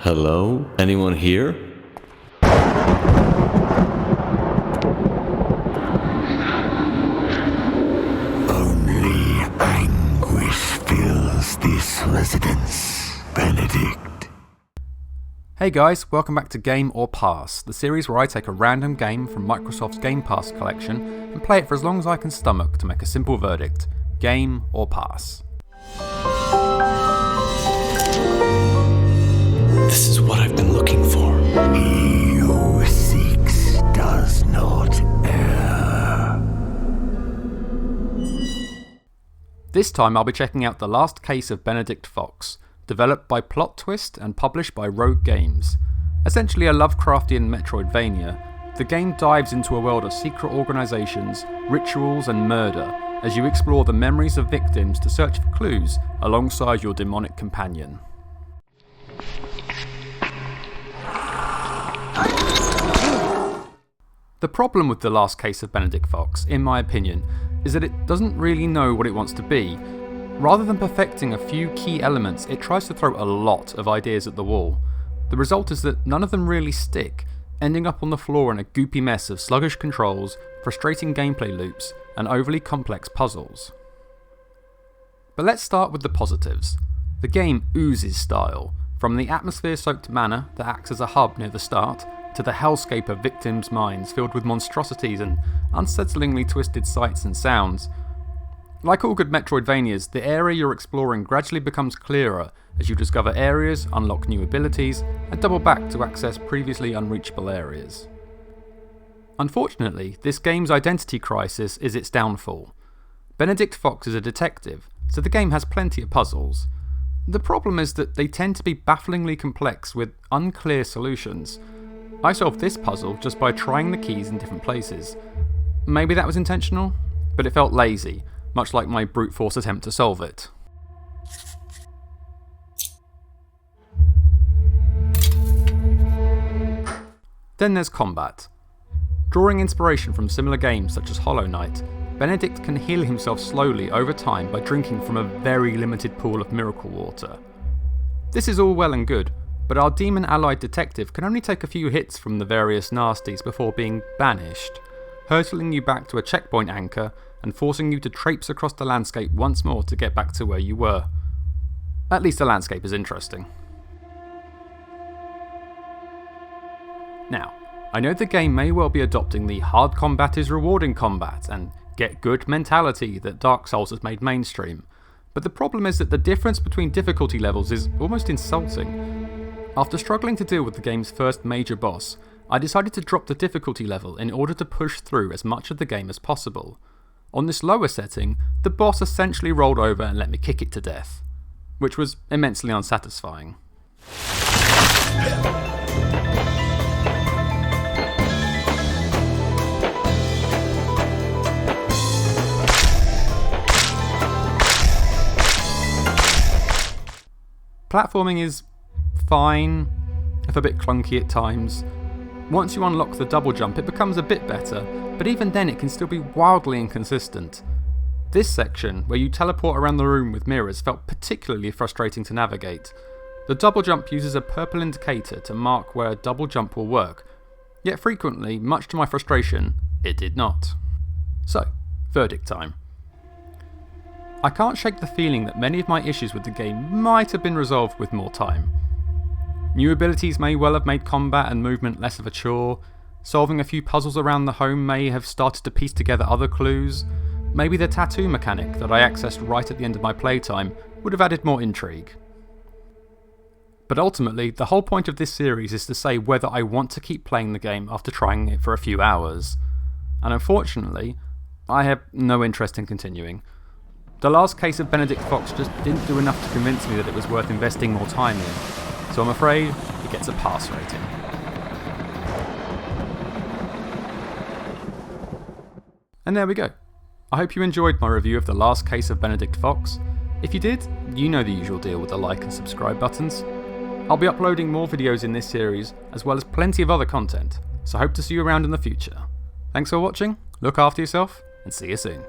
Hello? Anyone here? Only anguish fills this residence, Benedict. Hey guys, welcome back to Game or Pass, the series where I take a random game from Microsoft's Game Pass collection and play it for as long as I can stomach to make a simple verdict: Game or Pass. This is what I've been looking for. He who seeks does not err. This time I'll be checking out The Last Case of Benedict Fox, developed by Plot Twist and published by Rogue Games. Essentially a Lovecraftian Metroidvania, the game dives into a world of secret organisations, rituals and murder as you explore the memories of victims to search for clues alongside your demonic companion. The problem with The Last Case of Benedict Fox, in my opinion, is that it doesn't really know what it wants to be. Rather than perfecting a few key elements, it tries to throw a lot of ideas at the wall. The result is that none of them really stick, ending up on the floor in a goopy mess of sluggish controls, frustrating gameplay loops, and overly complex puzzles. But let's start with the positives. The game oozes style, from the atmosphere-soaked manor that acts as a hub near the start, to the hellscape of victims' minds filled with monstrosities and unsettlingly twisted sights and sounds. Like all good Metroidvanias, the area you're exploring gradually becomes clearer as you discover areas, unlock new abilities, and double back to access previously unreachable areas. Unfortunately, this game's identity crisis is its downfall. Benedict Fox is a detective, so the game has plenty of puzzles. The problem is that they tend to be bafflingly complex with unclear solutions. I solved this puzzle just by trying the keys in different places. Maybe that was intentional, but it felt lazy, much like my brute force attempt to solve it. Then there's combat. Drawing inspiration from similar games such as Hollow Knight, Benedict can heal himself slowly over time by drinking from a very limited pool of miracle water. This is all well and good, but our demon-allied detective can only take a few hits from the various nasties before being banished, hurtling you back to a checkpoint anchor and forcing you to traipse across the landscape once more to get back to where you were. At least the landscape is interesting. Now, I know the game may well be adopting the hard combat is rewarding combat and get good mentality that Dark Souls has made mainstream, but the problem is that the difference between difficulty levels is almost insulting. After struggling to deal with the game's first major boss, I decided to drop the difficulty level in order to push through as much of the game as possible. On this lower setting, the boss essentially rolled over and let me kick it to death, which was immensely unsatisfying. Platforming is fine, if a bit clunky at times. Once you unlock the double jump, it becomes a bit better, but even then it can still be wildly inconsistent. This section, where you teleport around the room with mirrors, felt particularly frustrating to navigate. The double jump uses a purple indicator to mark where a double jump will work, yet frequently, much to my frustration, it did not. So, verdict time. I can't shake the feeling that many of my issues with the game might have been resolved with more time. New abilities may well have made combat and movement less of a chore. Solving a few puzzles around the home may have started to piece together other clues. Maybe the tattoo mechanic that I accessed right at the end of my playtime would have added more intrigue. But ultimately, the whole point of this series is to say whether I want to keep playing the game after trying it for a few hours. And unfortunately, I have no interest in continuing. The Last Case of Benedict Fox just didn't do enough to convince me that it was worth investing more time in, so I'm afraid it gets a pass rating. And there we go. I hope you enjoyed my review of The Last Case of Benedict Fox. If you did, you know the usual deal with the like and subscribe buttons. I'll be uploading more videos in this series, as well as plenty of other content, so hope to see you around in the future. Thanks for watching, look after yourself, and see you soon.